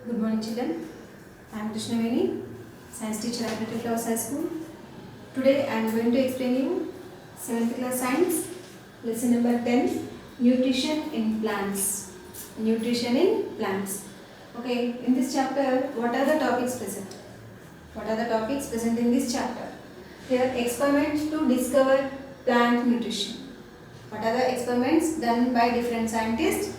Good morning, children. I am Krishna Veni, science teacher at Little Flowers High School. Today I am going to explain you 7th class science, lesson number 10, nutrition in plants. Nutrition in plants. Okay, in this chapter, what are the topics present? What are the topics present in this chapter? Here, experiments to discover plant nutrition. What are the experiments done by different scientists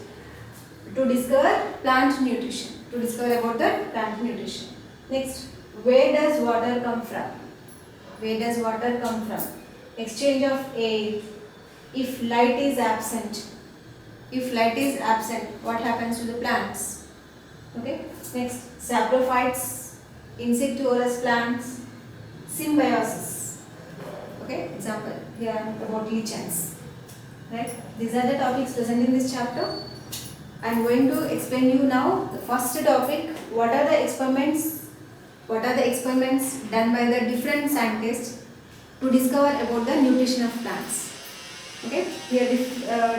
to discover plant nutrition? To discover about the plant nutrition. Next, where does water come from? Where does water come from? Exchange of air. If light is absent, what happens to the plants? Okay. Next, saprophytes, insectivorous plants, symbiosis. Okay. Example here about lichens. Right. These are the topics present in this chapter. I am going to explain you now the first topic. What are the experiments done by the different scientists to discover about the nutrition of plants? Okay, here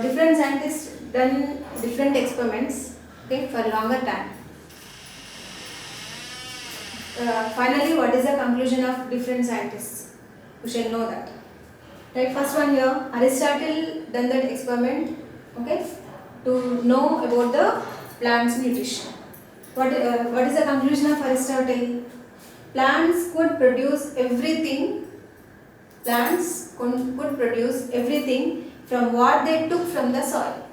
different scientists done different experiments. Okay, for longer time. Finally, what is the conclusion of different scientists? We shall know that. Right, first one here, Aristotle done that experiment. Okay, to know about the plant's nutrition. What is the conclusion of Aristotle? Plants could produce everything. Plants could produce everything from what they took from the soil.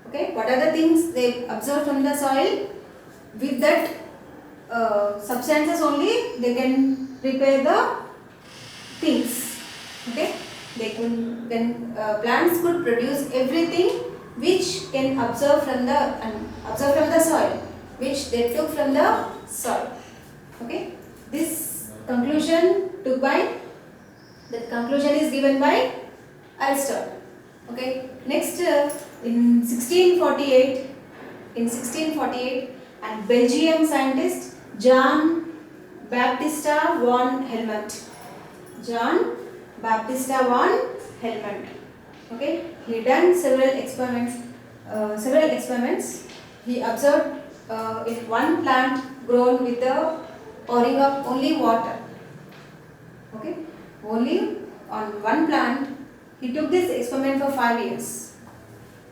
Okay, what are the things they absorb from the soil? With that substances only they can prepare the things. Okay. Plants could produce everything which can absorb from the soil, which they took from the soil. Okay, this conclusion is given by Aristotle. Okay, next in 1648, and Belgium scientist Jean Baptista von Helmont. Okay, he done several experiments. He observed in one plant grown with the pouring of only water. Okay, only on one plant. He took this experiment for 5 years.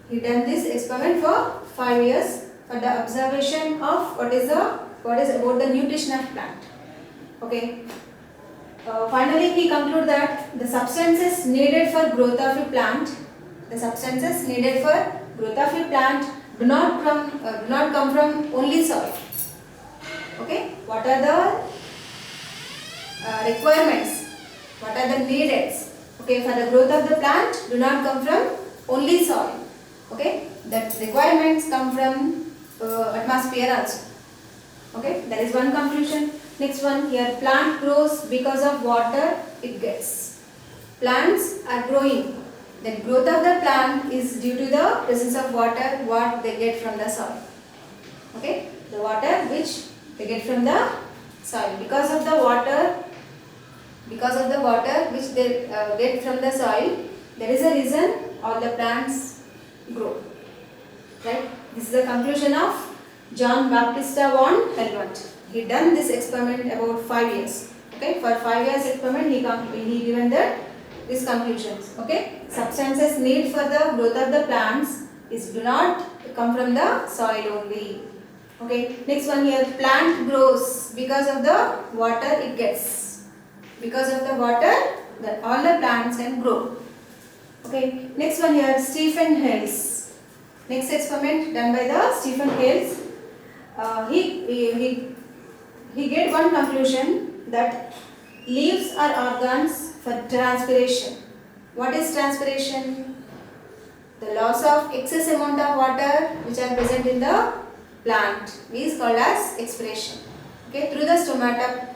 He done this experiment for 5 years for the observation of what is about the nutrition of plant. Okay. Finally, he concluded that the substances needed for growth of a plant, do not come from only soil. Okay, what are the requirements? What are the needs? Okay, for the growth of the plant, do not come from only soil. Okay, that requirements come from atmosphere also. Okay, that is one conclusion. Next one here, plant grows because of water it gets. Plants are growing. The growth of the plant is due to the presence of water what they get from the soil. Okay, the water which they get from the soil. Because of the water which they get from the soil, there is a reason all the plants grow. Right? This is the conclusion of John Baptista von Helmont. He done this experiment about 5 years. Okay, for 5 years experiment he given these conclusions. Okay, substances need for the growth of the plants do not come from the soil only. Okay, next one here, plant grows because of the water it gets. Because of the water, that all the plants can grow. Okay, next one here, Stephen Hales. Next experiment done by the Stephen Hales. He get one conclusion that leaves are organs for transpiration. What is transpiration? The loss of excess amount of water which are present in the plant is called as expiration. Okay, through the stomata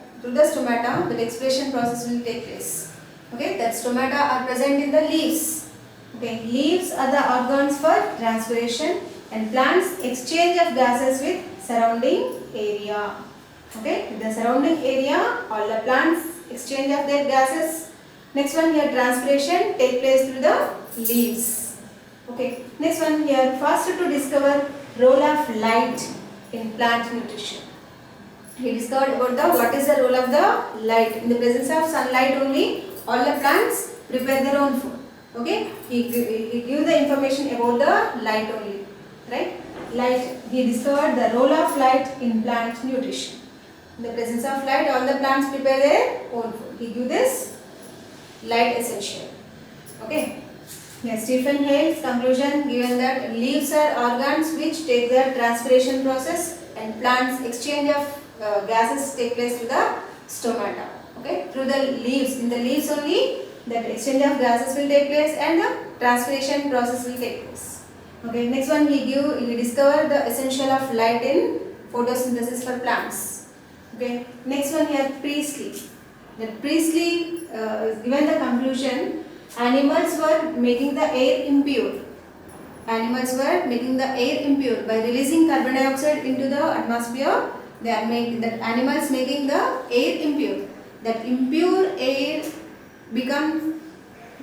the expiration process will take place. Okay, that stomata are present in the leaves. Okay, leaves are the organs for transpiration and plants exchange of gases with surrounding area. Okay, the surrounding area, all the plants exchange of their gases. Next one here, transpiration take place through the leaves. Okay, next one here, first to discover role of light in plant nutrition. He discovered about the what is the role of the light. In the presence of sunlight only, all the plants prepare their own food. Okay, he give the information about the light only, right? Light, he discovered the role of light in plant nutrition. In the presence of light, all the plants prepare their own food. He give this light essential. Okay. Yes, Stephen Hale's conclusion given that leaves are organs which take the transpiration process and plants exchange of gases take place through the stomata. Okay, through the leaves. In the leaves only that exchange of gases will take place and the transpiration process will take place. Okay, next one he discovered the essential of light in photosynthesis for plants. Okay, next one here Priestley. That Priestley given the conclusion animals were making the air impure. Animals were making the air impure by releasing carbon dioxide into the atmosphere. They are making that animals making the air impure. That impure air become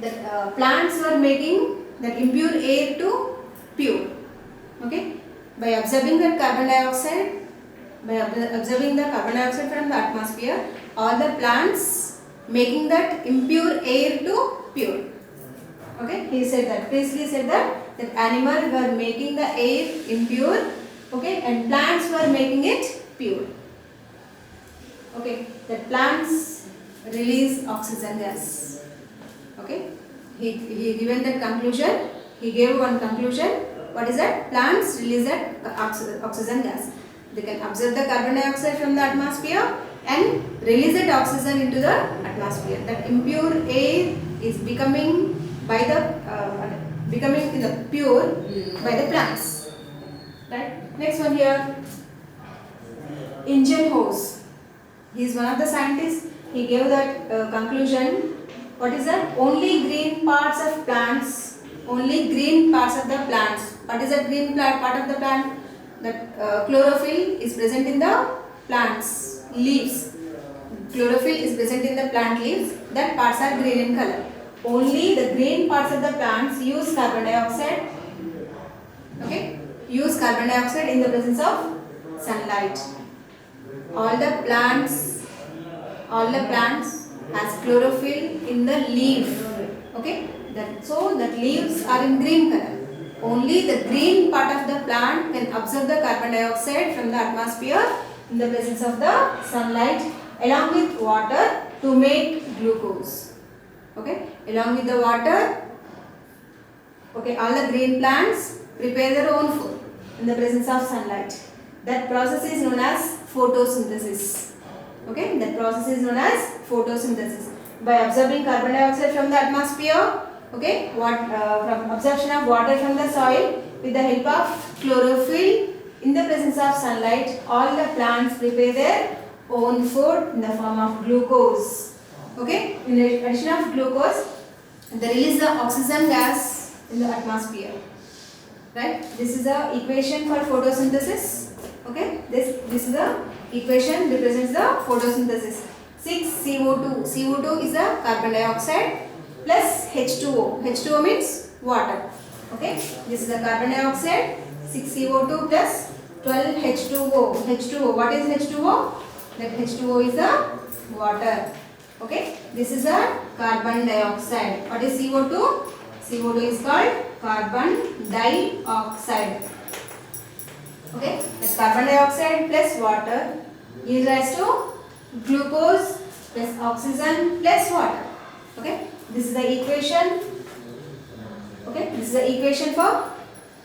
that plants were making that impure air to pure. Okay, by absorbing that carbon dioxide, from the atmosphere, all the plants making that impure air to pure. Okay, he said that. Priestley said that animals were making the air impure. Okay, and plants were making it pure. Okay, the plants release oxygen gas. Okay, he given that conclusion. He gave one conclusion. What is that? Plants release that oxygen gas. They can absorb the carbon dioxide from the atmosphere and release that oxygen into the atmosphere. That impure air is becoming in the pure by the plants. Right. Next one here, Ingenhousz. He is one of the scientists. He gave that conclusion. What is that? Only green parts of plants. Only green parts of the plants. What is that green part of the plant? That chlorophyll is present in the plants leaves. Chlorophyll is present in the plant leaves. That parts are green in color. Only the green parts of the plants use carbon dioxide. Okay, use carbon dioxide in the presence of sunlight. All the plants has chlorophyll in the leaf. Okay, so that leaves are in green color. Only the green part of the plant can absorb the carbon dioxide from the atmosphere in the presence of the sunlight along with water to make glucose. Okay, along with the water, okay, all the green plants prepare their own food in the presence of sunlight. That process is known as photosynthesis. Okay, that process is known as photosynthesis. By absorbing carbon dioxide from the atmosphere, okay, from absorption of water from the soil with the help of chlorophyll in the presence of sunlight, all the plants prepare their own food in the form of glucose. Okay, in addition of glucose, they release the oxygen gas in the atmosphere. Right, this is the equation for photosynthesis. Okay, this is the equation represents the photosynthesis. 6CO2. CO2 is the carbon dioxide plus H2O. H2O means water. Okay, this is the carbon dioxide. 6CO2 plus 12H2O. H2O. What is H2O? That H2O is the water. Okay, this is a carbon dioxide. What is CO2? CO2 is called carbon dioxide. Okay, the carbon dioxide plus water gives rise to glucose plus oxygen plus water. Okay, this is the equation. Okay, this is the equation for,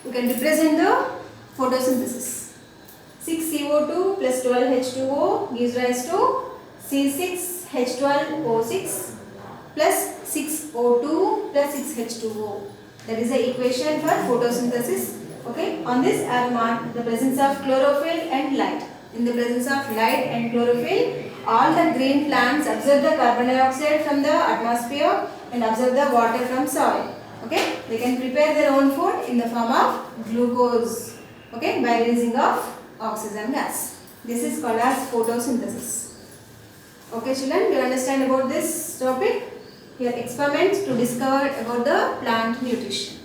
we can represent the photosynthesis. 6CO2 plus 12H2O gives rise to C6H12O6 plus 6O2 plus 6H2O. That is the equation for photosynthesis. Okay, on this I have marked the presence of chlorophyll and light. In the presence of light and chlorophyll, all the green plants absorb the carbon dioxide from the atmosphere and absorb the water from soil. Okay, they can prepare their own food in the form of glucose. Okay, by releasing of oxygen gas. This is called as photosynthesis. Okay, children, do you understand about this topic? Here, experiments to discover about the plant nutrition.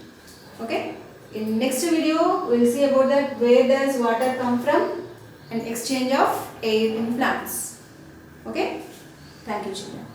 Okay. In next video, we will see about that where does water come from and exchange of air in plants. Okay. Thank you, children.